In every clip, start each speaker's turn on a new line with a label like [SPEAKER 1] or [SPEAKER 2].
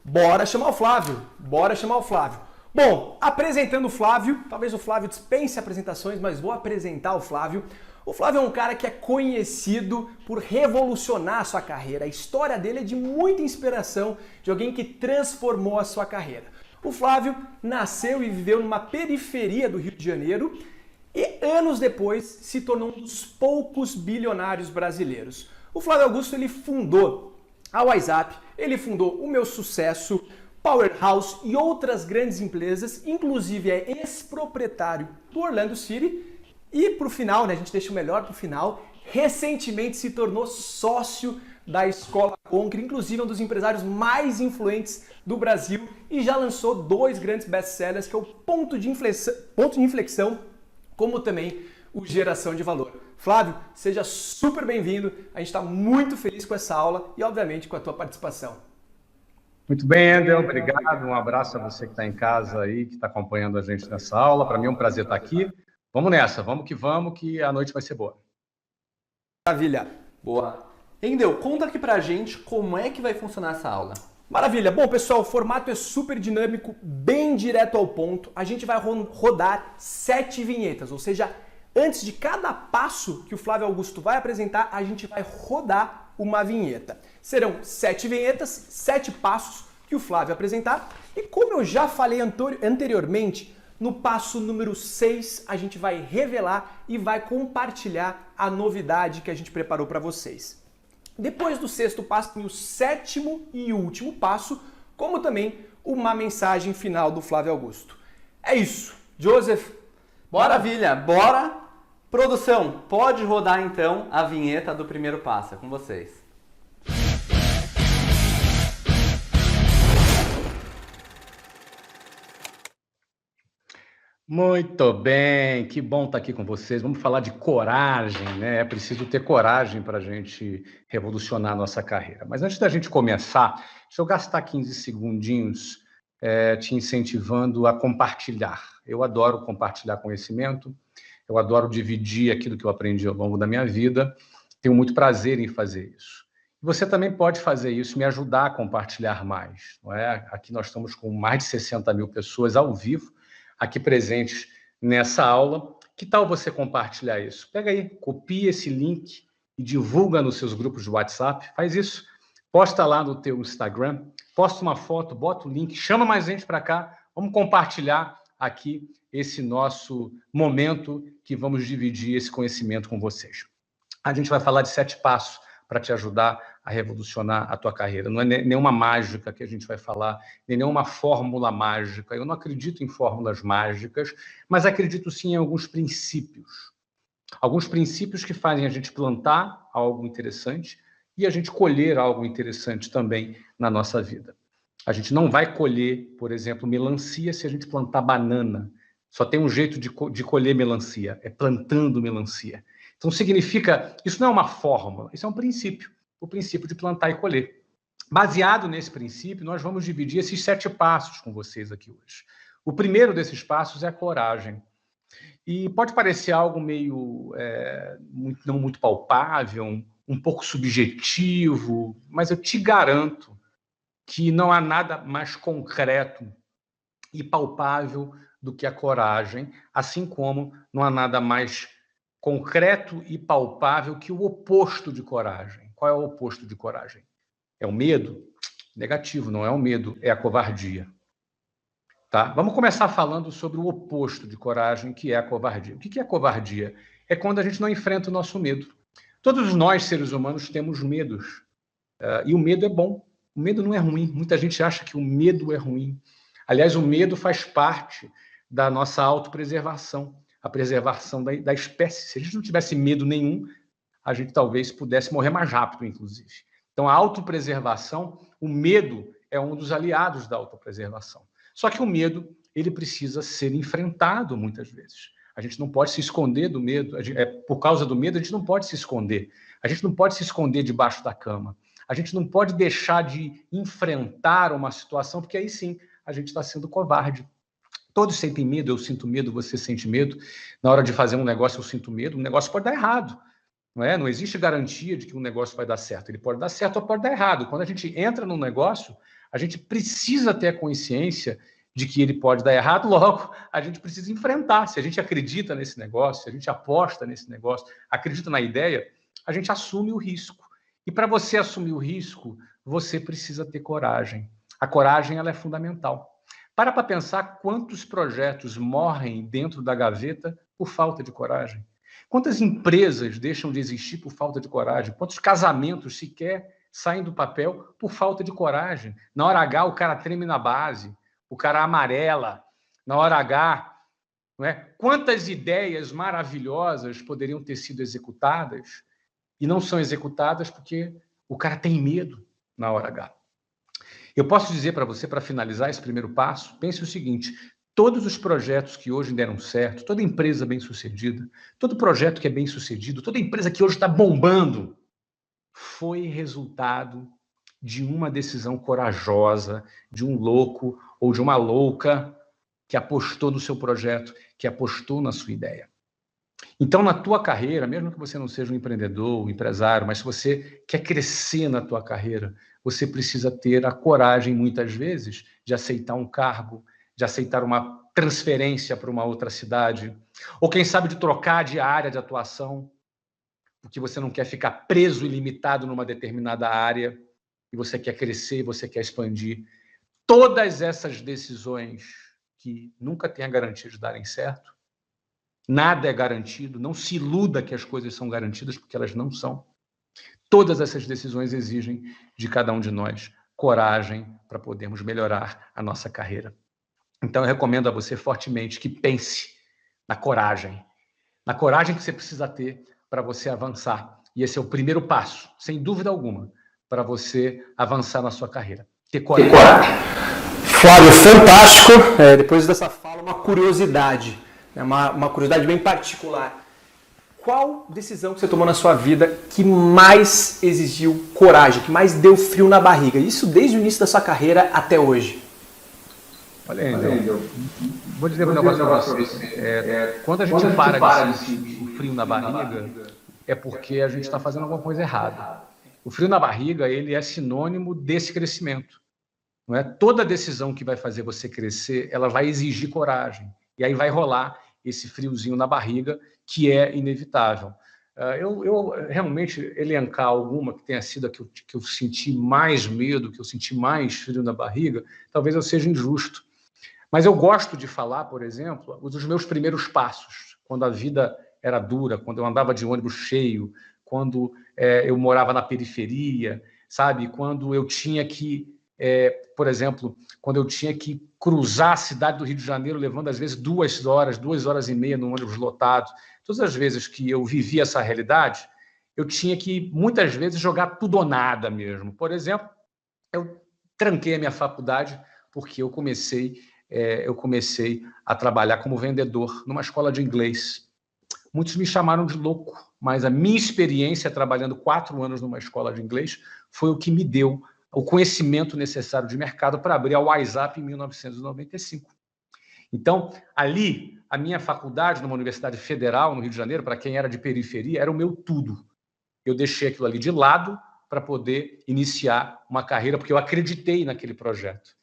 [SPEAKER 1] Bora chamar o Flávio, bora chamar o Flávio. Bom, apresentando o Flávio, talvez o Flávio dispense apresentações, mas vou apresentar o Flávio. O Flávio é um cara que é conhecido por revolucionar a sua carreira. A história dele é de muita inspiração, de alguém que transformou a sua carreira. O Flávio nasceu e viveu numa periferia do Rio de Janeiro e anos depois se tornou um dos poucos bilionários brasileiros. O Flávio Augusto ele fundou a WhatsApp, ele fundou o Meu Sucesso, Powerhouse e outras grandes empresas, inclusive é ex-proprietário do Orlando City e pro final, né, a gente deixa o melhor pro final, recentemente se tornou sócio da Escola Concre, inclusive um dos empresários mais influentes do Brasil e já lançou 2 grandes best-sellers, que é o Ponto de Inflexão, como também o Geração de Valor. Flávio, seja super bem-vindo, a gente está muito feliz com essa aula e, obviamente, com a tua participação.
[SPEAKER 2] Muito bem, Andel, obrigado, um abraço a você que está em casa aí, que está acompanhando a gente nessa aula, para mim é um prazer estar aqui. Vamos nessa, vamos, que a noite vai ser boa.
[SPEAKER 3] Maravilha, boa. Endel, conta aqui pra gente como é que vai funcionar essa aula.
[SPEAKER 1] Maravilha. Bom, pessoal, o formato é super dinâmico, bem direto ao ponto. A gente vai rodar 7 vinhetas, ou seja, antes de cada passo que o Flávio Augusto vai apresentar, a gente vai rodar uma vinheta. Serão 7 vinhetas, 7 passos que o Flávio apresentar. E como eu já falei anteriormente, no passo número 6, a gente vai revelar e vai compartilhar a novidade que a gente preparou para vocês. Depois do 6º passo, tem o 7º e último passo, como também uma mensagem final do Flávio Augusto. É isso. Joseph, bora?
[SPEAKER 3] Maravilha, bora! Produção, pode rodar então a vinheta do primeiro passo, é com vocês.
[SPEAKER 2] Muito bem, que bom estar aqui com vocês. Vamos falar de coragem, né? É preciso ter coragem para a gente revolucionar a nossa carreira. Mas antes da gente começar, deixa eu gastar 15 segundinhos te incentivando a compartilhar. Eu adoro compartilhar conhecimento, eu adoro dividir aquilo que eu aprendi ao longo da minha vida, tenho muito prazer em fazer isso. Você também pode fazer isso, me ajudar a compartilhar mais, não é? Aqui nós estamos com mais de 60 mil pessoas ao vivo, aqui presentes nessa aula. Que tal você compartilhar isso? Pega aí, copia esse link e divulga nos seus grupos de WhatsApp. Faz isso. Posta lá no teu Instagram, posta uma foto, bota o link, chama mais gente para cá. Vamos compartilhar aqui esse nosso momento que vamos dividir esse conhecimento com vocês. A gente vai falar de 7 passos para te ajudar a revolucionar a tua carreira. Não é nenhuma mágica que a gente vai falar, nem nenhuma fórmula mágica. Eu não acredito em fórmulas mágicas, mas acredito sim em alguns princípios. Alguns princípios que fazem a gente plantar algo interessante e a gente colher algo interessante também na nossa vida. A gente não vai colher, por exemplo, melancia se a gente plantar banana. Só tem um jeito de colher melancia, é plantando melancia. Então, significa, isso não é uma fórmula, isso é um princípio, o princípio de plantar e colher. Baseado nesse princípio, nós vamos dividir esses 7 passos com vocês aqui hoje. O primeiro desses passos é a coragem. E pode parecer algo meio, não muito palpável, um pouco subjetivo, mas eu te garanto que não há nada mais concreto e palpável do que a coragem, assim como não há nada mais concreto e palpável que o oposto de coragem. Qual é o oposto de coragem? É o medo? Negativo, não é o medo, é a covardia. Tá? Vamos começar falando sobre o oposto de coragem, que é a covardia. O que é covardia? É quando a gente não enfrenta o nosso medo. Todos nós, seres humanos, temos medos. E o medo é bom. O medo não é ruim. Muita gente acha que o medo é ruim. Aliás, o medo faz parte da nossa autopreservação, a preservação da espécie. Se a gente não tivesse medo nenhum, a gente talvez pudesse morrer mais rápido, inclusive. Então, a autopreservação, o medo é um dos aliados da autopreservação. Só que o medo, ele precisa ser enfrentado muitas vezes. A gente não pode se esconder do medo. Por causa do medo, a gente não pode se esconder. A gente não pode se esconder debaixo da cama. A gente não pode deixar de enfrentar uma situação, porque aí sim a gente está sendo covarde. Todos sentem medo, eu sinto medo, você sente medo. Na hora de fazer um negócio, eu sinto medo. O negócio pode dar errado. não é? Não existe garantia de que um negócio vai dar certo. Ele pode dar certo ou pode dar errado. Quando a gente entra num negócio, a gente precisa ter a consciência de que ele pode dar errado, logo a gente precisa enfrentar. Se a gente acredita nesse negócio, se a gente aposta nesse negócio, acredita na ideia, a gente assume o risco. E para você assumir o risco, você precisa ter coragem. A coragem ela é fundamental. Para pensar quantos projetos morrem dentro da gaveta por falta de coragem. Quantas empresas deixam de existir por falta de coragem? Quantos casamentos sequer saem do papel por falta de coragem? Na hora H, o cara treme na base, o cara amarela. Na hora H, não é? Quantas ideias maravilhosas poderiam ter sido executadas e não são executadas porque o cara tem medo na hora H? Eu posso dizer para você, para finalizar esse primeiro passo, pense o seguinte: todos os projetos que hoje deram certo, toda empresa bem-sucedida, todo projeto que é bem-sucedido, toda empresa que hoje está bombando, foi resultado de uma decisão corajosa, de um louco ou de uma louca que apostou no seu projeto, que apostou na sua ideia. Então, na tua carreira, mesmo que você não seja um empreendedor, um empresário, mas se você quer crescer na tua carreira, você precisa ter a coragem, muitas vezes, de aceitar um cargo, de aceitar uma transferência para uma outra cidade, ou quem sabe de trocar de área de atuação, porque você não quer ficar preso e limitado numa determinada área, e você quer crescer, você quer expandir. Todas essas decisões que nunca têm a garantia de darem certo, nada é garantido, não se iluda que as coisas são garantidas, porque elas não são. Todas essas decisões exigem de cada um de nós coragem para podermos melhorar a nossa carreira. Então, eu recomendo a você fortemente que pense na coragem que você precisa ter para você avançar. E esse é o primeiro passo, sem dúvida alguma, para você avançar na sua carreira. Ter coragem.
[SPEAKER 1] Flávio, fantástico. Depois dessa fala, uma curiosidade, uma curiosidade bem particular. Qual decisão que você tomou na sua vida que mais exigiu coragem, que mais deu frio na barriga? Isso desde o início da sua carreira até hoje.
[SPEAKER 2] Olha aí, vou dizer um negócio para vocês. Quando a gente para de sentir o frio na barriga, é porque a gente está fazendo alguma coisa errada. O frio na barriga, ele é sinônimo desse crescimento. Não é? Toda decisão que vai fazer você crescer, ela vai exigir coragem. E aí vai rolar esse friozinho na barriga, que é inevitável. Eu realmente elencar alguma que tenha sido a que eu senti mais medo, que eu senti mais frio na barriga, talvez eu seja injusto. Mas eu gosto de falar, por exemplo, dos meus primeiros passos, quando a vida era dura, quando eu andava de ônibus cheio, quando eu morava na periferia, sabe? Quando eu tinha que, por exemplo, quando eu tinha que cruzar a cidade do Rio de Janeiro, levando às vezes 2 horas e meia num ônibus lotado. Todas as vezes que eu vivia essa realidade, eu tinha que, muitas vezes, jogar tudo ou nada mesmo. Por exemplo, eu tranquei a minha faculdade porque eu comecei a trabalhar como vendedor numa escola de inglês. Muitos me chamaram de louco, mas a minha experiência trabalhando 4 anos numa escola de inglês foi o que me deu o conhecimento necessário de mercado para abrir a WhatsApp em 1995. Então, ali, a minha faculdade, numa universidade federal no Rio de Janeiro, para quem era de periferia, era o meu tudo. Eu deixei aquilo ali de lado para poder iniciar uma carreira, porque eu acreditei naquele projeto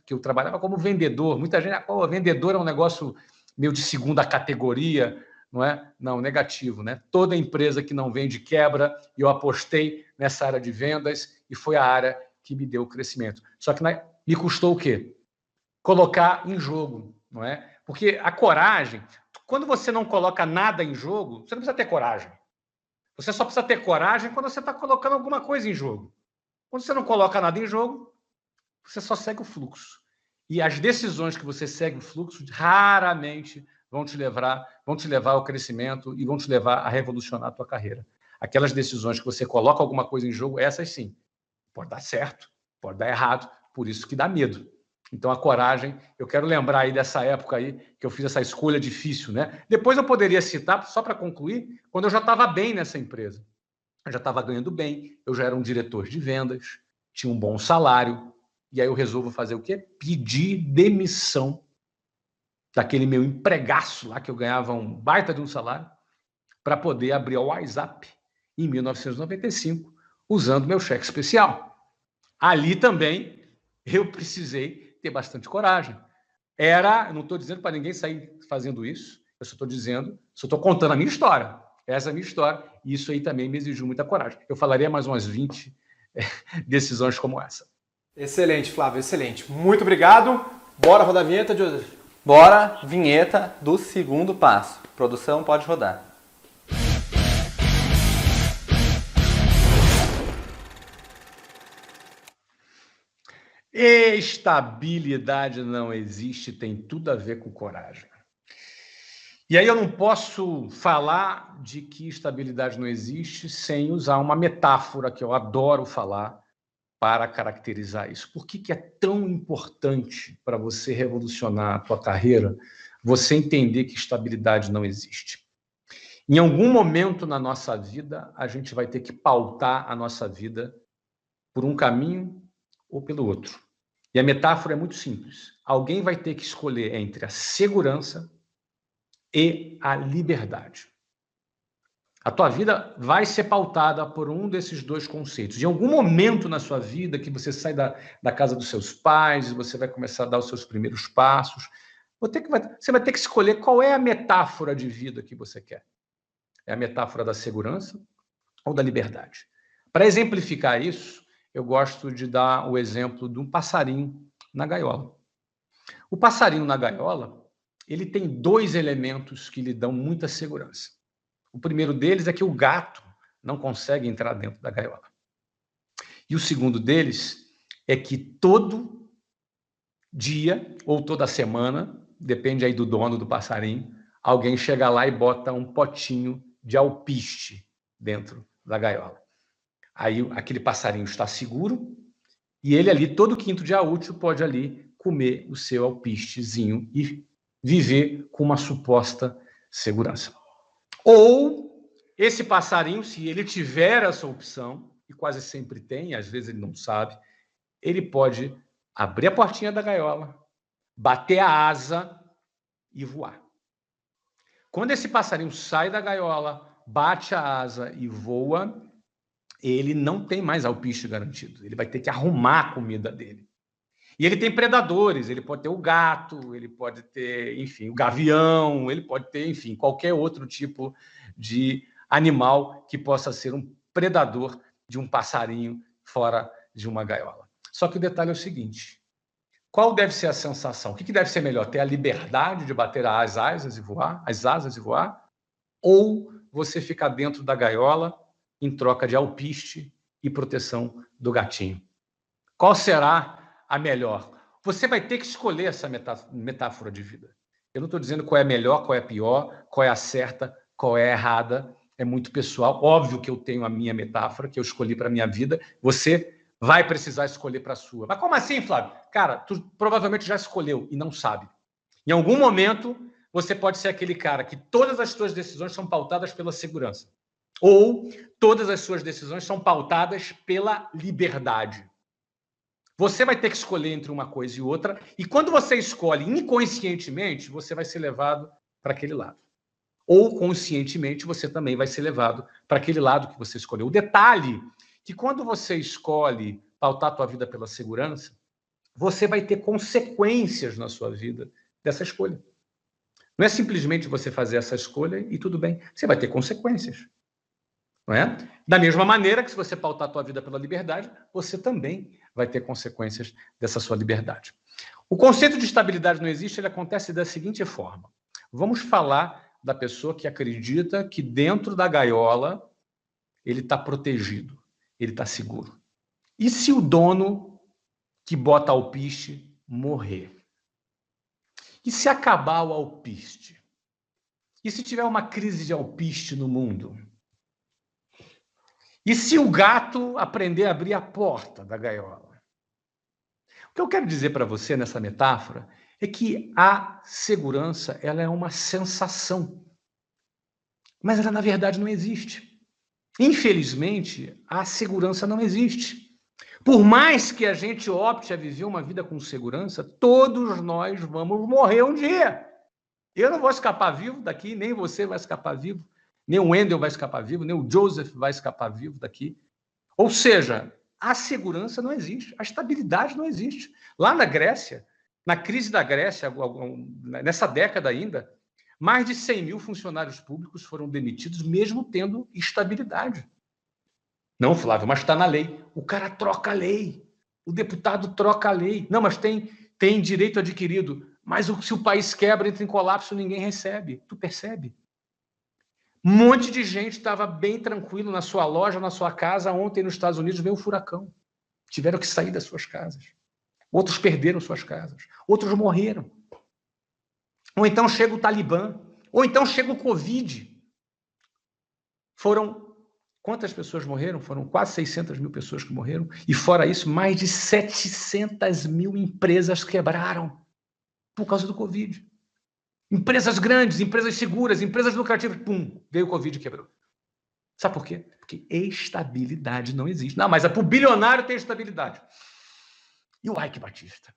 [SPEAKER 2] que eu trabalhava como vendedor. Muita gente, vendedor é um negócio meio de segunda categoria, não é? Não, negativo, né? Toda empresa que não vende quebra, e eu apostei nessa área de vendas e foi a área que me deu o crescimento. Só que me custou o quê? Colocar em jogo, não é? Porque a coragem, quando você não coloca nada em jogo, você não precisa ter coragem. Você só precisa ter coragem quando você está colocando alguma coisa em jogo. Quando você não coloca nada em jogo, você só segue o fluxo. E as decisões que você segue o fluxo raramente vão te levar ao crescimento e vão te levar a revolucionar a tua carreira. Aquelas decisões que você coloca alguma coisa em jogo, essas sim. Pode dar certo, pode dar errado, por isso que dá medo. Então, a coragem, eu quero lembrar aí dessa época aí que eu fiz essa escolha difícil, né? Depois eu poderia citar, só para concluir, quando eu já estava bem nessa empresa. Eu já estava ganhando bem, eu já era um diretor de vendas, tinha um bom salário, e aí eu resolvo fazer o quê? Pedir demissão daquele meu empregaço lá, que eu ganhava um baita de um salário, para poder abrir o WhatsApp em 1995, usando meu cheque especial. Ali também eu precisei ter bastante coragem. Eu não estou dizendo para ninguém sair fazendo isso, eu só estou contando a minha história. Essa é a minha história, e isso aí também me exigiu muita coragem. Eu falaria mais umas 20 decisões como essa.
[SPEAKER 1] Excelente, Flávio, excelente. Muito obrigado. Bora rodar a vinheta, Joseph?
[SPEAKER 3] Bora, vinheta do segundo passo. Produção, pode rodar.
[SPEAKER 2] Estabilidade não existe, tem tudo a ver com coragem. E aí eu não posso falar de que estabilidade não existe sem usar uma metáfora que eu adoro falar para caracterizar isso. Por que é tão importante para você revolucionar a tua carreira, você entender que estabilidade não existe? Em algum momento na nossa vida, a gente vai ter que pautar a nossa vida por um caminho ou pelo outro. E a metáfora é muito simples. Alguém vai ter que escolher entre a segurança e a liberdade. A tua vida vai ser pautada por um desses dois conceitos. Em algum momento na sua vida que você sai da casa dos seus pais, você vai começar a dar os seus primeiros passos, você vai ter que escolher qual é a metáfora de vida que você quer. É a metáfora da segurança ou da liberdade? Para exemplificar isso, eu gosto de dar o exemplo de um passarinho na gaiola. O passarinho na gaiola, ele tem dois elementos que lhe dão muita segurança. O primeiro deles é que o gato não consegue entrar dentro da gaiola. E o segundo deles é que todo dia ou toda semana, depende aí do dono do passarinho, alguém chega lá e bota um potinho de alpiste dentro da gaiola. Aí aquele passarinho está seguro e ele ali, todo quinto dia útil, pode ali comer o seu alpistezinho e viver com uma suposta segurança. Ou esse passarinho, se ele tiver essa opção, e quase sempre tem, às vezes ele não sabe, ele pode abrir a portinha da gaiola, bater a asa e voar. Quando esse passarinho sai da gaiola, bate a asa e voa, ele não tem mais alpiste garantido. Ele vai ter que arrumar a comida dele. E ele tem predadores, ele pode ter o gato, ele pode ter, enfim, o gavião, ele pode ter, enfim, qualquer outro tipo de animal que possa ser um predador de um passarinho fora de uma gaiola. Só que o detalhe é o seguinte: qual deve ser a sensação? O que deve ser melhor? Ter a liberdade de bater as asas e voar? Ou você ficar dentro da gaiola em troca de alpiste e proteção do gatinho? Qual será a melhor? Você vai ter que escolher essa metáfora de vida. Eu não estou dizendo qual é a melhor, qual é a pior, qual é a certa, qual é a errada. É muito pessoal. Óbvio que eu tenho a minha metáfora, que eu escolhi para a minha vida. Você vai precisar escolher para a sua. Mas como assim, Flávio? Cara, tu provavelmente já escolheu e não sabe. Em algum momento, você pode ser aquele cara que todas as suas decisões são pautadas pela segurança. Ou todas as suas decisões são pautadas pela liberdade. Você vai ter que escolher entre uma coisa e outra, e quando você escolhe inconscientemente, você vai ser levado para aquele lado. Ou conscientemente, você também vai ser levado para aquele lado que você escolheu. O detalhe é que quando você escolhe pautar a tua vida pela segurança, você vai ter consequências na sua vida dessa escolha. Não é simplesmente você fazer essa escolha e tudo bem. Você vai ter consequências. Não é? Da mesma maneira que se você pautar a tua vida pela liberdade, você também vai ter consequências dessa sua liberdade. O conceito de estabilidade não existe, ele acontece da seguinte forma. Vamos falar da pessoa que acredita que dentro da gaiola ele está protegido, ele está seguro. E se o dono que bota alpiste morrer? E se acabar o alpiste? E se tiver uma crise de alpiste no mundo? E se o gato aprender a abrir a porta da gaiola? O que eu quero dizer para você nessa metáfora é que a segurança, ela é uma sensação. Mas ela, na verdade, não existe. Infelizmente, a segurança não existe. Por mais que a gente opte a viver uma vida com segurança, todos nós vamos morrer um dia. Eu não vou escapar vivo daqui, nem você vai escapar vivo nem o Wendel vai escapar vivo, nem o Joseph vai escapar vivo daqui. Ou seja, a segurança não existe, a estabilidade não existe. Lá na Grécia, na crise da Grécia, nessa década ainda, mais de 100 mil funcionários públicos foram demitidos, mesmo tendo estabilidade. Não, Flávio, mas está na lei. O cara troca a lei. O deputado troca a lei. Não, mas tem direito adquirido. Mas se o país quebra, entra em colapso, ninguém recebe. Tu percebe? Um monte de gente estava bem tranquilo na sua loja, na sua casa. Ontem, nos Estados Unidos, veio um furacão. Tiveram que sair das suas casas. Outros perderam suas casas. Outros morreram. Ou então chega o Talibã. Ou então chega o Covid. Quantas pessoas morreram? Foram quase 600 mil pessoas que morreram. E fora isso, mais de 700 mil empresas quebraram por causa do Covid. Empresas grandes, empresas seguras, empresas lucrativas. Pum, veio o Covid e quebrou. Sabe por quê? Porque estabilidade não existe. Não, mas para o bilionário tem estabilidade. E o Ike Batista?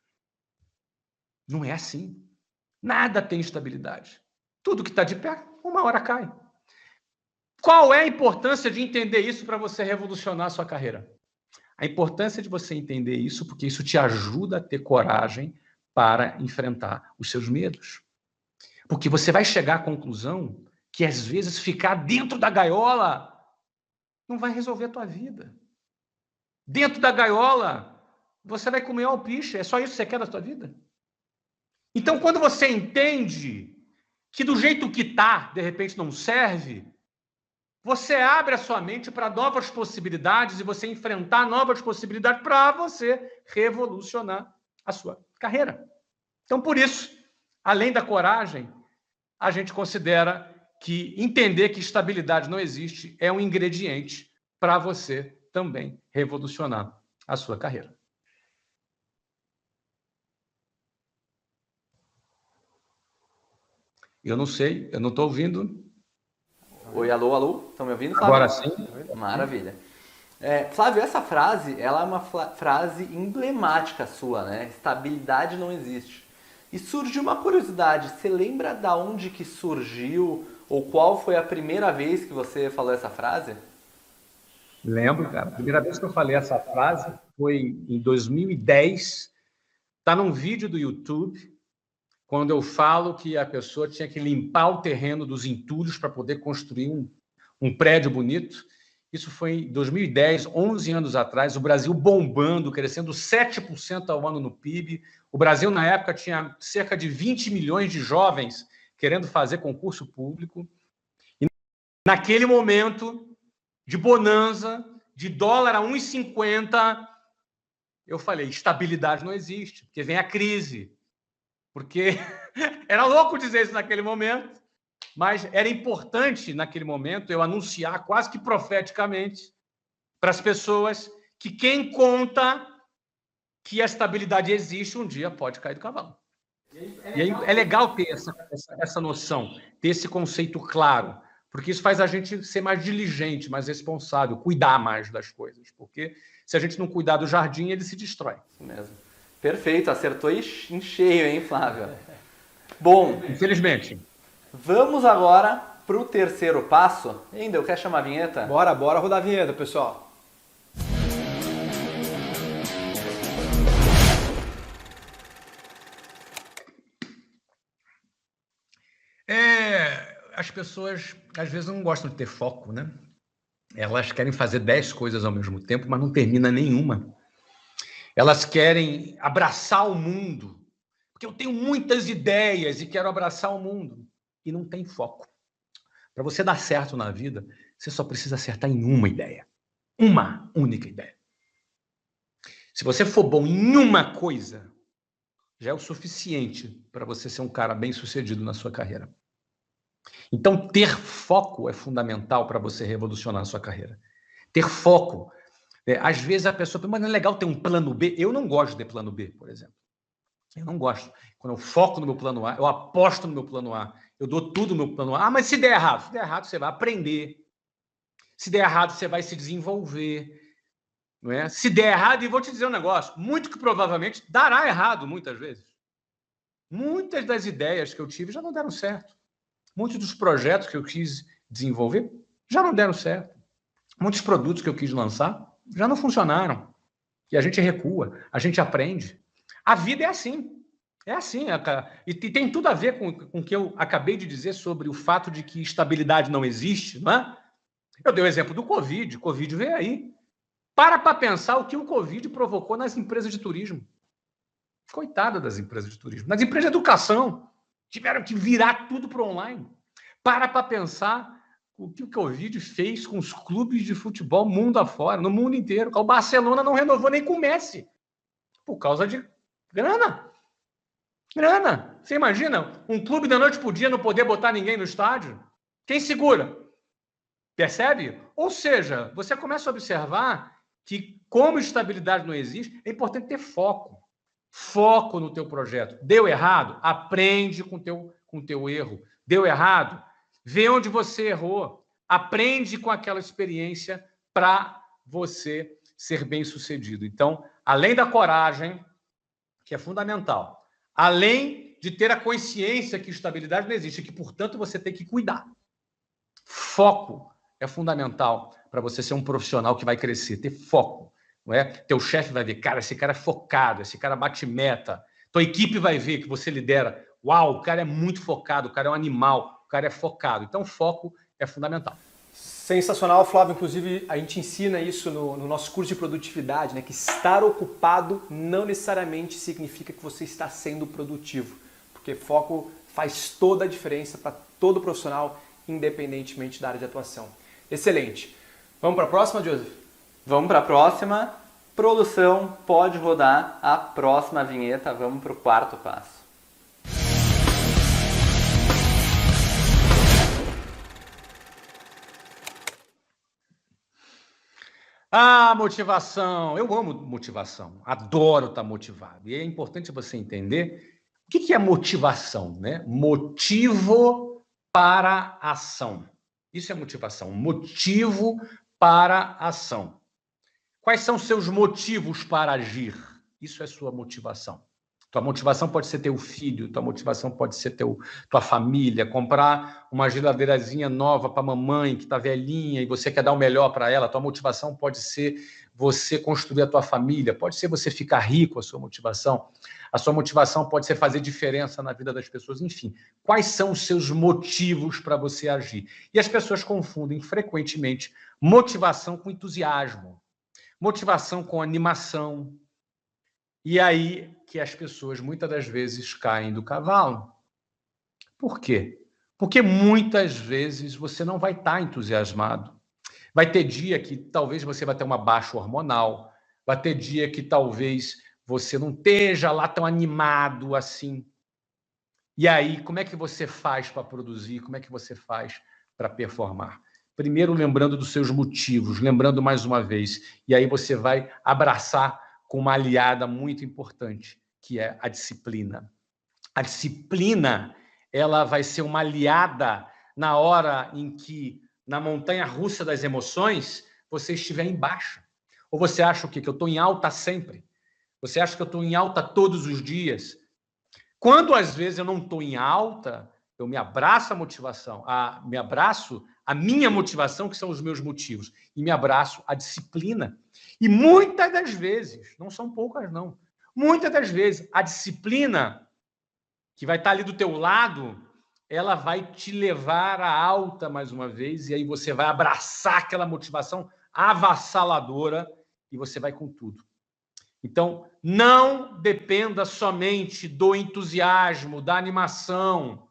[SPEAKER 2] Não é assim. Nada tem estabilidade. Tudo que está de pé, uma hora cai. Qual é a importância de entender isso para você revolucionar a sua carreira? A importância de você entender isso, porque isso te ajuda a ter coragem para enfrentar os seus medos. Porque você vai chegar à conclusão que, às vezes, ficar dentro da gaiola não vai resolver a tua vida. Dentro da gaiola, você vai comer alpiche. É só isso que você quer da tua vida? Então, quando você entende que do jeito que está, de repente, não serve, você abre a sua mente para novas possibilidades e você enfrentar novas possibilidades para você revolucionar a sua carreira. Então, por isso, além da coragem, a gente considera que entender que estabilidade não existe é um ingrediente para você também revolucionar a sua carreira. Eu não sei, eu não estou ouvindo.
[SPEAKER 3] Oi, alô, alô, estão me ouvindo, Flávio?
[SPEAKER 2] Agora sim.
[SPEAKER 3] Maravilha. Flávio, essa frase, ela é uma frase emblemática sua, né? Estabilidade não existe. E surge uma curiosidade, você lembra da onde que surgiu ou qual foi a primeira vez que você falou essa frase?
[SPEAKER 2] Lembro, cara. A primeira vez que eu falei essa frase foi em 2010. Está num vídeo do YouTube, quando eu falo que a pessoa tinha que limpar o terreno dos entulhos para poder construir um prédio bonito. Isso foi em 2010, 11 anos atrás, o Brasil bombando, crescendo 7% ao ano no PIB. O Brasil, na época, tinha cerca de 20 milhões de jovens querendo fazer concurso público. E naquele momento de bonança, de dólar a 1,50, eu falei, estabilidade não existe, porque vem a crise. Porque era louco dizer isso naquele momento, mas era importante naquele momento eu anunciar quase que profeticamente para as pessoas que quem conta que a estabilidade existe um dia pode cair do cavalo. E aí é legal ter essa noção, ter esse conceito claro, porque isso faz a gente ser mais diligente, mais responsável, cuidar mais das coisas, porque se a gente não cuidar do jardim, ele se destrói.
[SPEAKER 3] Isso mesmo. Perfeito, acertou em cheio, hein, Flávio? Bom,
[SPEAKER 2] infelizmente.
[SPEAKER 3] Vamos agora para o terceiro passo. Endel, quer chamar a vinheta?
[SPEAKER 1] Bora rodar a vinheta, pessoal.
[SPEAKER 2] As pessoas, às vezes, não gostam de ter foco, né? Elas querem fazer 10 coisas ao mesmo tempo, mas não termina nenhuma. Elas querem abraçar o mundo, porque eu tenho muitas ideias e quero abraçar o mundo. E não tem foco. Para você dar certo na vida, você só precisa acertar em uma ideia. Uma única ideia. Se você for bom em uma coisa, já é o suficiente para você ser um cara bem-sucedido na sua carreira. Então, ter foco é fundamental para você revolucionar a sua carreira. Ter foco. Às vezes a pessoa pensa, mas não é legal ter um plano B? Eu não gosto de ter plano B, por exemplo. Eu não gosto. Quando eu foco no meu plano A, eu aposto no meu plano A, eu dou tudo no meu plano A. Ah, mas se der errado? Se der errado, você vai aprender. Se der errado, você vai se desenvolver. Não é? Se der errado, e vou te dizer um negócio, muito que provavelmente dará errado muitas vezes. Muitas das ideias que eu tive já não deram certo. Muitos dos projetos que eu quis desenvolver já não deram certo. Muitos produtos que eu quis lançar já não funcionaram. E a gente recua, a gente aprende. A vida é assim. É assim. E tem tudo a ver com o que eu acabei de dizer sobre o fato de que estabilidade não existe, não é? Eu dei o exemplo do Covid. O Covid veio aí. Para pensar o que o Covid provocou nas empresas de turismo. Coitada das empresas de turismo. Nas empresas de educação, tiveram que virar tudo para online. Para pensar o que o Covid fez com os clubes de futebol mundo afora, no mundo inteiro. O Barcelona não renovou nem com o Messi. Por causa de grana. Grana. Você imagina um clube da noite pro dia não poder botar ninguém no estádio? Quem segura? Percebe? Ou seja, você começa a observar que, como estabilidade não existe, é importante ter foco. Foco no teu projeto. Deu errado? Aprende com o teu erro. Deu errado? Vê onde você errou. Aprende com aquela experiência para você ser bem-sucedido. Então, além da coragem, que é fundamental, além de ter a consciência que estabilidade não existe, que, portanto, você tem que cuidar. Foco é fundamental para você ser um profissional que vai crescer. Ter foco. Não é? Teu chefe vai ver, cara, esse cara é focado, esse cara bate meta. Tua equipe vai ver que você lidera. Uau, o cara é muito focado, o cara é um animal, o cara é focado. Então, foco é fundamental.
[SPEAKER 1] Sensacional, Flávio. Inclusive, a gente ensina isso no nosso curso de produtividade, né? Que estar ocupado não necessariamente significa que você está sendo produtivo. Porque foco faz toda a diferença para todo profissional, independentemente da área de atuação. Excelente. Vamos para a próxima, Joseph?
[SPEAKER 3] Vamos para a próxima. Produção, pode rodar a próxima vinheta. Vamos para o quarto passo.
[SPEAKER 2] Ah, motivação. Eu amo motivação. Adoro estar motivado. E é importante você entender o que é motivação, né? Motivo para ação. Isso é motivação. Motivo para ação. Quais são seus motivos para agir? Isso é sua motivação. Tua motivação pode ser teu filho, tua motivação pode ser tua família, comprar uma geladeirazinha nova para a mamãe que está velhinha e você quer dar o melhor para ela. Tua motivação pode ser você construir a tua família, pode ser você ficar rico, a sua motivação. A sua motivação pode ser fazer diferença na vida das pessoas. Enfim, quais são os seus motivos para você agir? E as pessoas confundem frequentemente motivação com entusiasmo. Motivação com animação. E aí que as pessoas muitas das vezes caem do cavalo. Por quê? Porque muitas vezes você não vai estar entusiasmado. Vai ter dia que talvez você vai ter uma baixa hormonal, vai ter dia que talvez você não esteja lá tão animado assim. E aí, como é que você faz para produzir? Como é que você faz para performar? Primeiro, lembrando dos seus motivos, lembrando mais uma vez. E aí você vai abraçar com uma aliada muito importante, que é a disciplina. A disciplina, ela vai ser uma aliada na hora em que, na montanha-russa das emoções, você estiver em baixa. Ou você acha o quê? Que eu estou em alta sempre? Você acha que eu estou em alta todos os dias? Quando, às vezes, eu não estou em alta, eu me abraço a motivação, me abraço a minha motivação, que são os meus motivos, e me abraço a disciplina. E muitas das vezes, não são poucas não, muitas das vezes, a disciplina que vai estar ali do teu lado, ela vai te levar à alta mais uma vez, e aí você vai abraçar aquela motivação avassaladora e você vai com tudo. Então, não dependa somente do entusiasmo, da animação.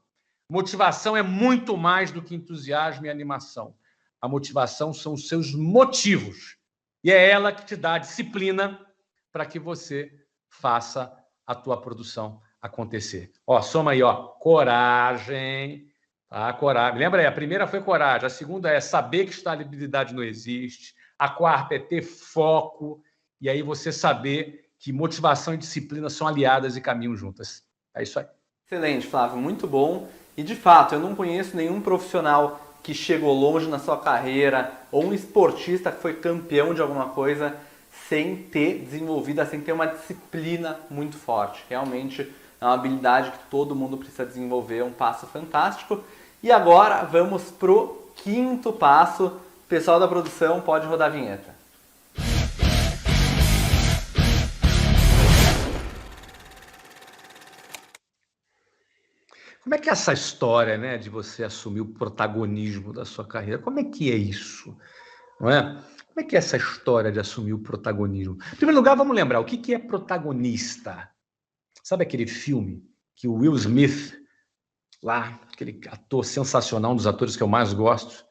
[SPEAKER 2] Motivação é muito mais do que entusiasmo e animação. A motivação são os seus motivos. E é ela que te dá a disciplina para que você faça a tua produção acontecer. Ó, soma aí, ó, coragem, tá? Coragem. Lembra aí, a primeira foi coragem, a segunda é saber que estabilidade não existe, a quarta é ter foco, e aí você saber que motivação e disciplina são aliadas e caminham juntas. É isso aí.
[SPEAKER 3] Excelente, Flávio, muito bom. E de fato, eu não conheço nenhum profissional que chegou longe na sua carreira ou um esportista que foi campeão de alguma coisa sem ter desenvolvido, sem ter uma disciplina muito forte. Realmente é uma habilidade que todo mundo precisa desenvolver, é um passo fantástico. E agora vamos pro 5º passo, pessoal da produção pode rodar a vinheta.
[SPEAKER 2] Como é que é essa história, né, de você assumir o protagonismo da sua carreira? Como é que é isso? Não é? Como é que é essa história de assumir o protagonismo? Em primeiro lugar, vamos lembrar, o que é protagonista? Sabe aquele filme que o Will Smith, lá, aquele ator sensacional, um dos atores que eu mais gosto,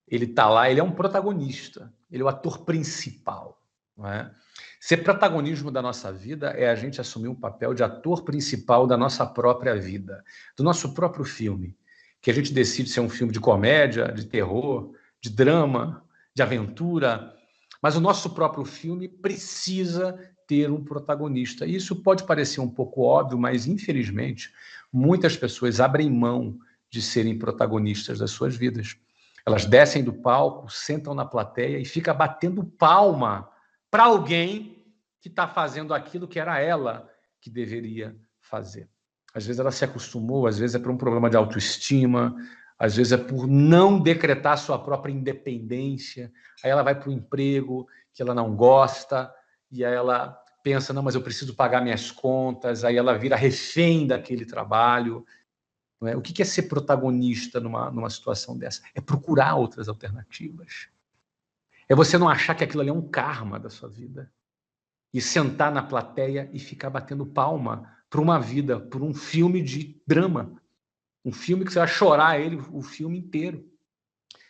[SPEAKER 2] ele está lá, ele é um protagonista, ele é o ator principal. Não é? Ser protagonismo da nossa vida é a gente assumir um papel de ator principal da nossa própria vida, do nosso próprio filme, que a gente decide se é um filme de comédia, de terror, de drama, de aventura, mas o nosso próprio filme precisa ter um protagonista. Isso pode parecer um pouco óbvio, mas infelizmente muitas pessoas abrem mão de serem protagonistas das suas vidas. Elas descem do palco, sentam na plateia e ficam batendo palma para alguém que está fazendo aquilo que era ela que deveria fazer. Às vezes ela se acostumou, às vezes é por um problema de autoestima, às vezes é por não decretar sua própria independência. Aí ela vai para o emprego que ela não gosta, e aí ela pensa, não, mas eu preciso pagar minhas contas, aí ela vira refém daquele trabalho. Não é? O que é ser protagonista numa situação dessa? É procurar outras alternativas. É você não achar que aquilo ali é um karma da sua vida. E sentar na plateia e ficar batendo palma para uma vida, por um filme de drama. Um filme que você vai chorar ele o filme inteiro.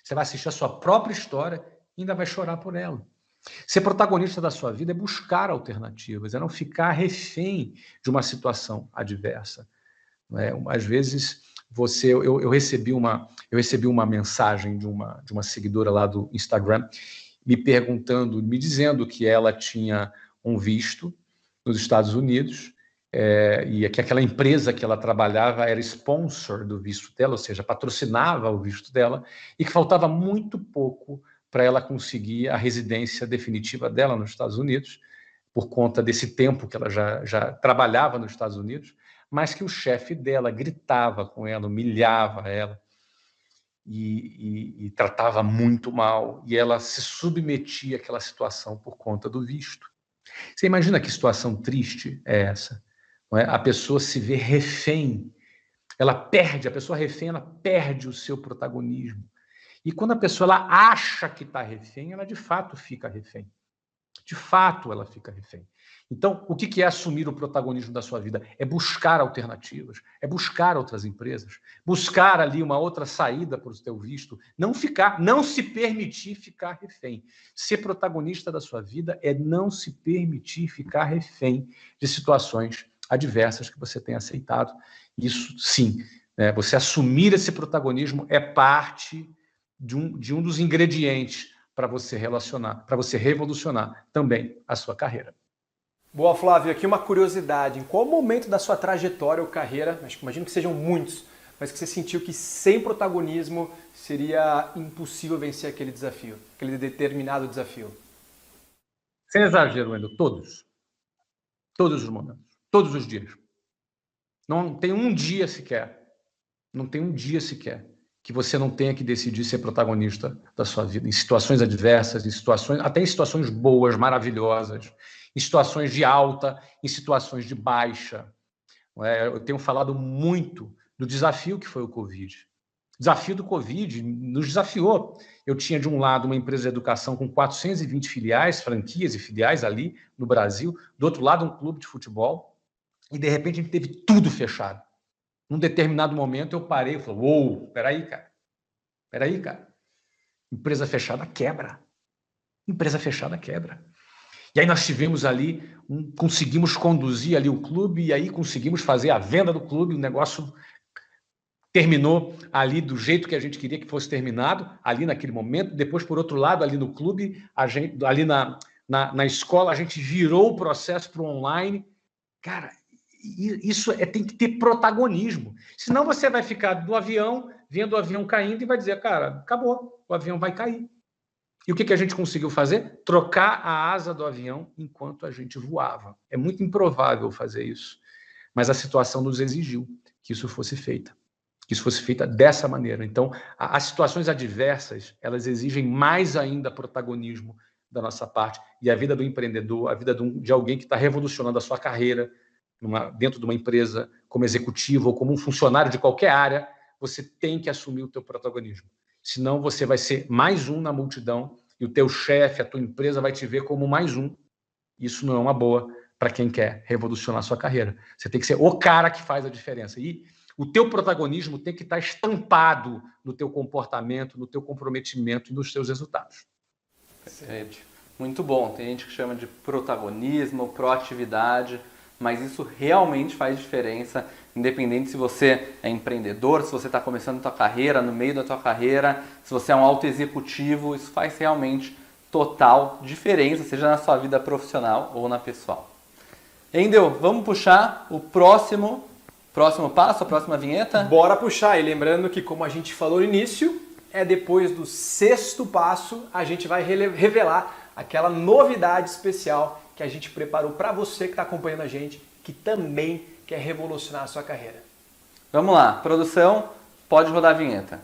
[SPEAKER 2] Você vai assistir a sua própria história e ainda vai chorar por ela. Ser protagonista da sua vida é buscar alternativas, é não ficar refém de uma situação adversa. Não é? Às vezes, eu recebi uma mensagem de uma seguidora lá do Instagram me dizendo que ela tinha um visto nos Estados Unidos e que aquela empresa que ela trabalhava era sponsor do visto dela, ou seja, patrocinava o visto dela, e que faltava muito pouco para ela conseguir a residência definitiva dela nos Estados Unidos, por conta desse tempo que ela já trabalhava nos Estados Unidos, mas que o chefe dela gritava com ela, humilhava ela e tratava muito mal, e ela se submetia àquela situação por conta do visto. Você imagina que situação triste é essa? Não é? A pessoa se vê refém, a pessoa refém, ela perde o seu protagonismo. E quando a pessoa ela acha que está refém, ela de fato fica refém. De fato, ela fica refém. Então, o que é assumir o protagonismo da sua vida? É buscar alternativas, é buscar outras empresas, buscar ali uma outra saída para o seu visto, não se permitir ficar refém. Ser protagonista da sua vida é não se permitir ficar refém de situações adversas que você tem aceitado. Isso, sim, você assumir esse protagonismo é parte de um dos ingredientes para você revolucionar também a sua carreira.
[SPEAKER 1] Boa, Flávio. Aqui uma curiosidade. Em qual momento da sua trajetória ou carreira, imagino que sejam muitos, mas que você sentiu que sem protagonismo seria impossível vencer aquele desafio, aquele determinado desafio?
[SPEAKER 2] Sem exagero, Wendel, todos os momentos, todos os dias. Não tem um dia sequer que você não tenha que decidir ser protagonista da sua vida, em situações adversas, até em situações boas, maravilhosas, em situações de alta, em situações de baixa. Eu tenho falado muito do desafio que foi o Covid. O desafio do Covid nos desafiou. Eu tinha, de um lado, uma empresa de educação com 420 filiais, franquias e filiais ali no Brasil, do outro lado, um clube de futebol, e, de repente, a gente teve tudo fechado. Num determinado momento, eu parei e falei, uou, peraí, cara. Empresa fechada quebra. E aí nós tivemos ali, conseguimos conduzir ali o clube, e aí conseguimos fazer a venda do clube, o negócio terminou ali do jeito que a gente queria que fosse terminado, ali naquele momento. Depois, por outro lado, ali no clube, ali na escola, a gente virou o processo para o online. Cara, isso tem que ter protagonismo. Senão você vai ficar do avião, vendo o avião caindo e vai dizer, cara, acabou, o avião vai cair. E o que a gente conseguiu fazer? Trocar a asa do avião enquanto a gente voava. É muito improvável fazer isso, mas a situação nos exigiu que isso fosse feito. que isso fosse feito dessa maneira. Então, as situações adversas, elas exigem mais ainda protagonismo da nossa parte. E a vida do empreendedor, a vida de alguém que está revolucionando a sua carreira dentro de uma empresa, como executivo ou como um funcionário de qualquer área, você tem que assumir o teu protagonismo. Senão você vai ser mais um na multidão e o teu chefe, a tua empresa vai te ver como mais um. Isso não é uma boa para quem quer revolucionar a sua carreira. Você tem que ser o cara que faz a diferença. E o teu protagonismo tem que estar estampado no teu comportamento, no teu comprometimento e nos teus resultados.
[SPEAKER 3] Perfeito. Muito bom. Tem gente que chama de protagonismo, proatividade, mas isso realmente faz diferença, independente se você é empreendedor, se você está começando a tua carreira, no meio da tua carreira, se você é um auto-executivo, isso faz realmente total diferença, seja na sua vida profissional ou na pessoal. Endel, vamos puxar o próximo passo, a próxima vinheta?
[SPEAKER 1] Bora puxar, e lembrando que, como a gente falou no início, depois do 6º passo, a gente vai revelar aquela novidade especial que a gente preparou para você que está acompanhando a gente, que também quer revolucionar a sua carreira.
[SPEAKER 3] Vamos lá, produção, pode rodar a vinheta.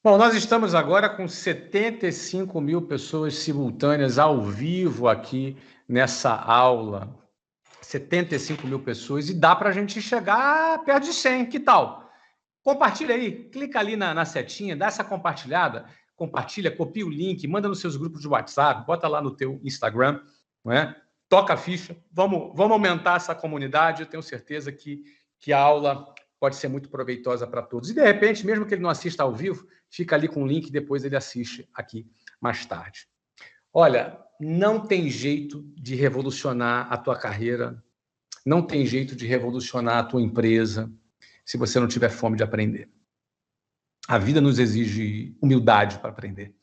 [SPEAKER 2] Bom, nós estamos agora com 75 mil pessoas simultâneas ao vivo aqui nessa aula. 75 mil pessoas, e dá para a gente chegar perto de 100, que tal? Compartilha aí, clica ali na setinha, dá essa compartilhada, compartilha, copia o link, manda nos seus grupos de WhatsApp, bota lá no teu Instagram, não é? Toca a ficha, vamos aumentar essa comunidade, eu tenho certeza que a aula pode ser muito proveitosa para todos. E, de repente, mesmo que ele não assista ao vivo, fica ali com o link e depois ele assiste aqui mais tarde. Olha, não tem jeito de revolucionar a tua carreira, não tem jeito de revolucionar a tua empresa se você não tiver fome de aprender. A vida nos exige humildade para aprender.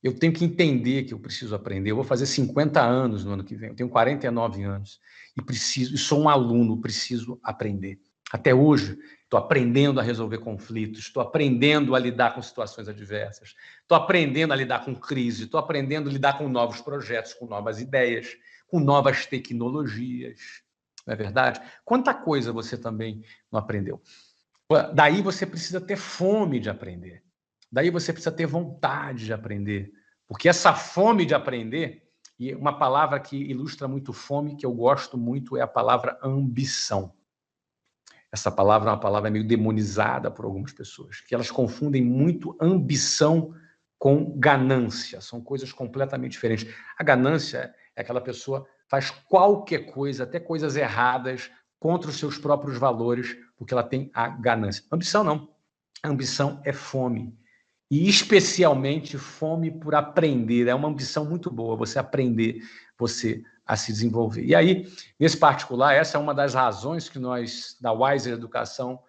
[SPEAKER 2] Eu tenho que entender que eu preciso aprender. Eu vou fazer 50 anos no ano que vem, eu tenho 49 anos e sou um aluno, preciso aprender. Até hoje, estou aprendendo a resolver conflitos, estou aprendendo a lidar com situações adversas, estou aprendendo a lidar com crise, estou aprendendo a lidar com novos projetos, com novas ideias, com novas tecnologias. Não é verdade? Quanta coisa você também não aprendeu. Daí você precisa ter fome de aprender. Daí você precisa ter vontade de aprender. Porque essa fome de aprender, e uma palavra que ilustra muito fome, que eu gosto muito, é a palavra ambição. Essa palavra é uma palavra meio demonizada por algumas pessoas, que elas confundem muito ambição com ganância. São coisas completamente diferentes. A ganância é aquela pessoa que faz qualquer coisa, até coisas erradas, contra os seus próprios valores, porque ela tem a ganância. Ambição não. A ambição é fome. E especialmente fome por aprender. É uma ambição muito boa, você aprender, você a se desenvolver. E aí, nesse particular, essa é uma das razões que nós, da Wiser Educação,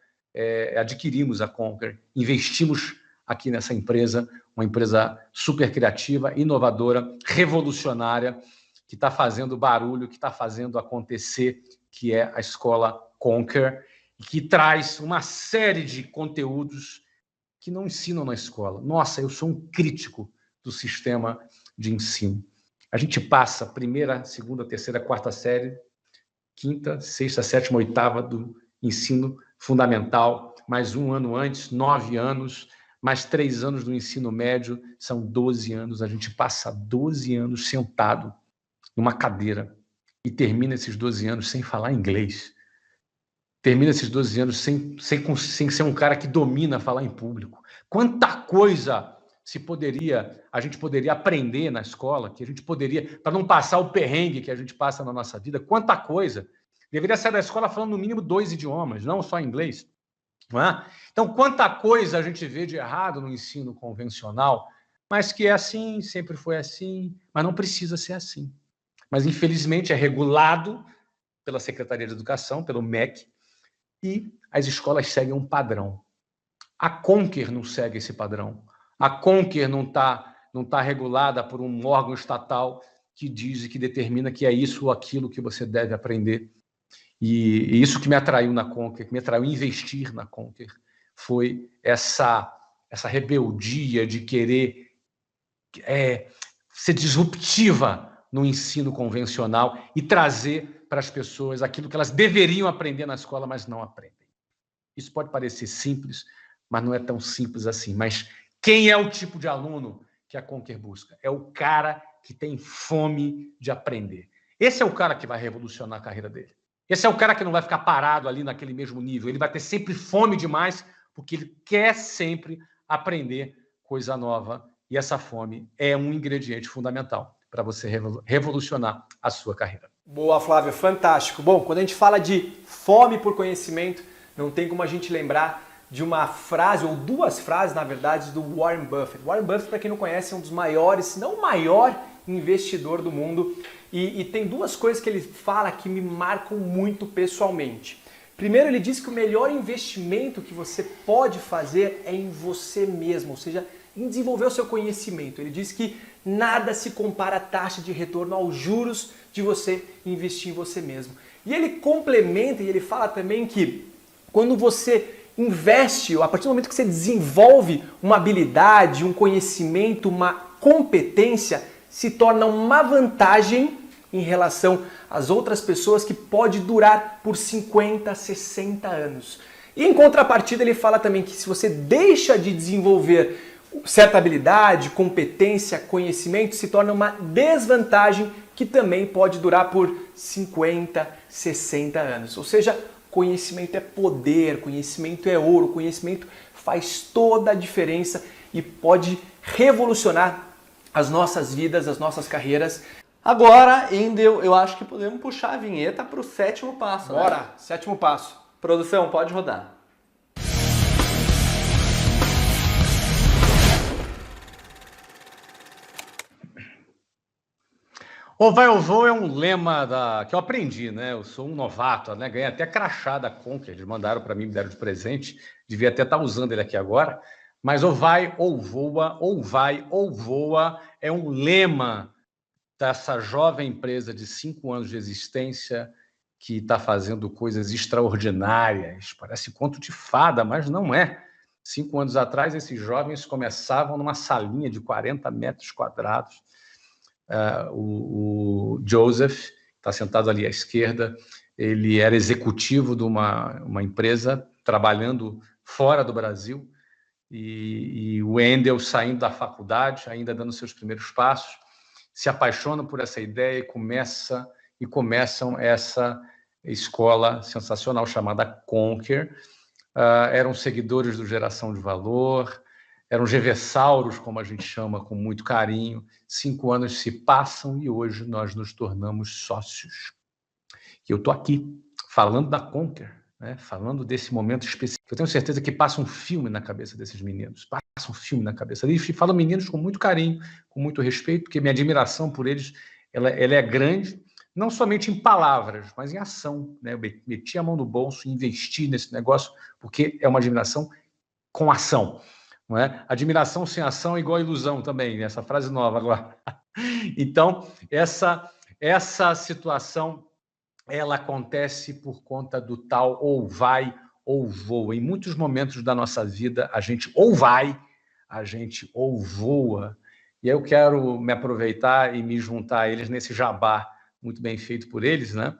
[SPEAKER 2] adquirimos a Conquer, investimos aqui nessa empresa, uma empresa super criativa, inovadora, revolucionária, que está fazendo barulho, que está fazendo acontecer, que é a Escola Conquer, e que traz uma série de conteúdos que não ensinam na escola. Nossa, eu sou um crítico do sistema de ensino. A gente passa primeira, segunda, terceira, quarta série, quinta, sexta, sétima, oitava do ensino fundamental, mais um ano antes, 9 anos, mais 3 anos do ensino médio, são 12 anos. A gente passa 12 anos sentado numa cadeira e termina esses 12 anos sem falar inglês. Termina esses 12 anos sem ser um cara que domina falar em público. Quanta coisa a gente poderia aprender na escola, que a gente poderia, para não passar o perrengue que a gente passa na nossa vida, quanta coisa. Deveria sair da escola falando no mínimo 2 idiomas, não só inglês. Não é? Então, quanta coisa a gente vê de errado no ensino convencional, mas que é assim, sempre foi assim, mas não precisa ser assim. Mas, infelizmente, é regulado pela Secretaria de Educação, pelo MEC, e as escolas seguem um padrão. A Conquer não segue esse padrão. A Conquer não tá regulada por um órgão estatal que diz e que determina que é isso ou aquilo que você deve aprender. E isso que me atraiu na Conquer, que me atraiu investir na Conquer, foi essa rebeldia de querer ser disruptiva no ensino convencional e trazer para as pessoas aquilo que elas deveriam aprender na escola, mas não aprendem. Isso pode parecer simples, mas não é tão simples assim. Mas quem é o tipo de aluno que a Conquer busca? É o cara que tem fome de aprender. Esse é o cara que vai revolucionar a carreira dele. Esse é o cara que não vai ficar parado ali naquele mesmo nível. Ele vai ter sempre fome demais, porque ele quer sempre aprender coisa nova. E essa fome é um ingrediente fundamental para você revolucionar a sua carreira.
[SPEAKER 1] Boa, Flávio, fantástico. Bom, quando a gente fala de fome por conhecimento, não tem como a gente lembrar de uma frase, ou duas frases, na verdade, do Warren Buffett. Warren Buffett, para quem não conhece, é um dos maiores, se não o maior investidor do mundo. E tem duas coisas que ele fala que me marcam muito pessoalmente. Primeiro, ele diz que o melhor investimento que você pode fazer é em você mesmo, ou seja, em desenvolver o seu conhecimento. Ele diz que nada se compara à taxa de retorno aos juros de você investir em você mesmo. E ele complementa e ele fala também que quando você investe, a partir do momento que você desenvolve uma habilidade, um conhecimento, uma competência, se torna uma vantagem em relação às outras pessoas que pode durar por 50, 60 anos. E em contrapartida ele fala também que se você deixa de desenvolver certa habilidade, competência, conhecimento, se torna uma desvantagem que também pode durar por 50, 60 anos. Ou seja, conhecimento é poder, conhecimento é ouro, conhecimento faz toda a diferença e pode revolucionar as nossas vidas, as nossas carreiras.
[SPEAKER 3] Agora, Endel, eu acho que podemos puxar a vinheta para o 7º passo.
[SPEAKER 1] Bora,
[SPEAKER 3] né?
[SPEAKER 1] 7º passo.
[SPEAKER 3] Produção, pode rodar.
[SPEAKER 2] Ou vai ou vou é um lema que eu aprendi, né? Eu sou um novato, né? Ganhei até crachá da Conquer, eles mandaram para mim, me deram de presente, devia até estar usando ele aqui agora. Mas ou vai ou voa, ou vai ou voa, é um lema dessa jovem empresa de 5 anos de existência que está fazendo coisas extraordinárias. Parece conto de fada, mas não é. 5 anos atrás, esses jovens começavam numa salinha de 40 metros quadrados. O Joseph, está sentado ali à esquerda, ele era executivo de uma empresa trabalhando fora do Brasil, e o Endel, saindo da faculdade, ainda dando seus primeiros passos, se apaixonam por essa ideia e começam essa escola sensacional chamada Conquer. Eram seguidores do Geração de Valor, eram GVsauros, como a gente chama com muito carinho. 5 anos se passam e hoje nós nos tornamos sócios. E eu estou aqui falando da Conquer, né? Falando desse momento específico. Eu tenho certeza que passa um filme na cabeça desses meninos, passa um filme na cabeça deles. E falo meninos com muito carinho, com muito respeito, porque minha admiração por eles ela é grande, não somente em palavras, mas em ação, né? Eu meti a mão no bolso e investi nesse negócio, porque é uma admiração com ação. Não é? Admiração sem ação é igual a ilusão também, né? Essa frase nova agora. Então, essa situação, ela acontece por conta do tal ou vai ou voa. Em muitos momentos da nossa vida, a gente ou vai, a gente ou voa. E eu quero me aproveitar e me juntar a eles nesse jabá muito bem feito por eles, né?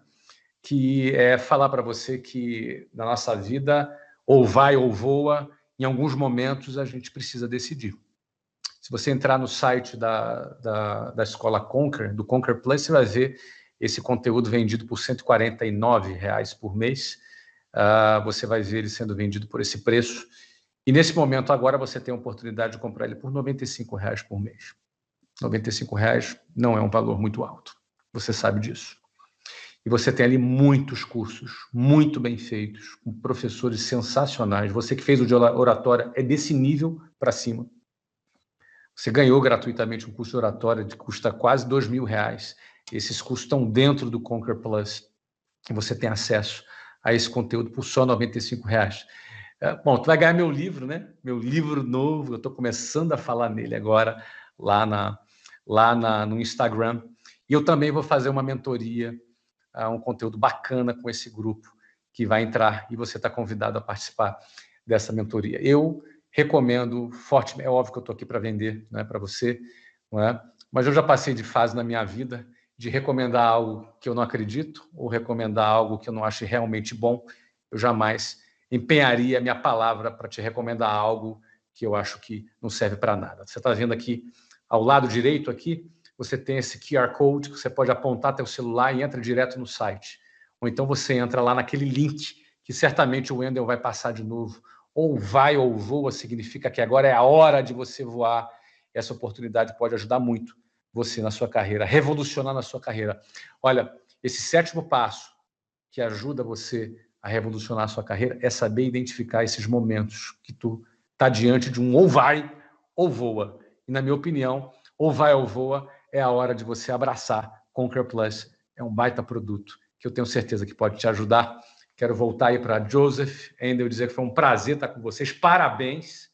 [SPEAKER 2] Que é falar para você que na nossa vida ou vai ou voa. Em alguns momentos, a gente precisa decidir. Se você entrar no site da escola Conquer, do Conquer Plus, você vai ver esse conteúdo vendido por R$ 149 por mês. Você vai ver ele sendo vendido por esse preço. E nesse momento, agora, você tem a oportunidade de comprar ele por R$ 95 por mês. R$ 95 não é um valor muito alto. Você sabe disso. E você tem ali muitos cursos, muito bem feitos, com professores sensacionais. Você que fez o de oratória é desse nível para cima. Você ganhou gratuitamente um curso de oratória que custa quase R$ 2.000. Esses cursos estão dentro do Conquer Plus. E você tem acesso a esse conteúdo por só R$ 95. Bom, tu vai ganhar meu livro, né? Meu livro novo, eu estou começando a falar nele agora, no Instagram. E eu também vou fazer uma mentoria, um conteúdo bacana com esse grupo que vai entrar e você está convidado a participar dessa mentoria. Eu recomendo fortemente, é óbvio que eu estou aqui para vender, não é para você, não é? Mas eu já passei de fase na minha vida de recomendar algo que eu não acredito ou recomendar algo que eu não ache realmente bom. Eu jamais empenharia a minha palavra para te recomendar algo que eu acho que não serve para nada. Você está vendo aqui, ao lado direito aqui, você tem esse QR Code que você pode apontar até o celular e entra direto no site. Ou então você entra lá naquele link que certamente o Wendel vai passar de novo. Ou vai ou voa significa que agora é a hora de você voar. Essa oportunidade pode ajudar muito você na sua carreira, revolucionar na sua carreira. Olha, esse 7º passo que ajuda você a revolucionar a sua carreira é saber identificar esses momentos que tu está diante de um ou vai ou voa. E, na minha opinião, ou vai ou voa é a hora de você abraçar Conquer Plus. É um baita produto que eu tenho certeza que pode te ajudar. Quero voltar aí para Joseph, ainda eu dizer que foi um prazer estar com vocês. Parabéns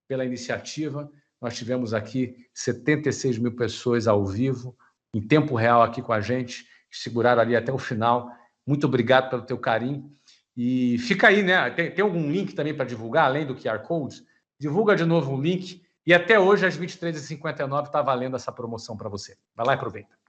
[SPEAKER 2] pela iniciativa. Nós tivemos aqui 76 mil pessoas ao vivo, em tempo real aqui com a gente, que seguraram ali até o final. Muito obrigado pelo teu carinho. E fica aí, né? Tem algum link também para divulgar, além do QR Code? Divulga de novo o link. E até hoje, às 23h59, está valendo essa promoção para você. Vai lá e aproveita.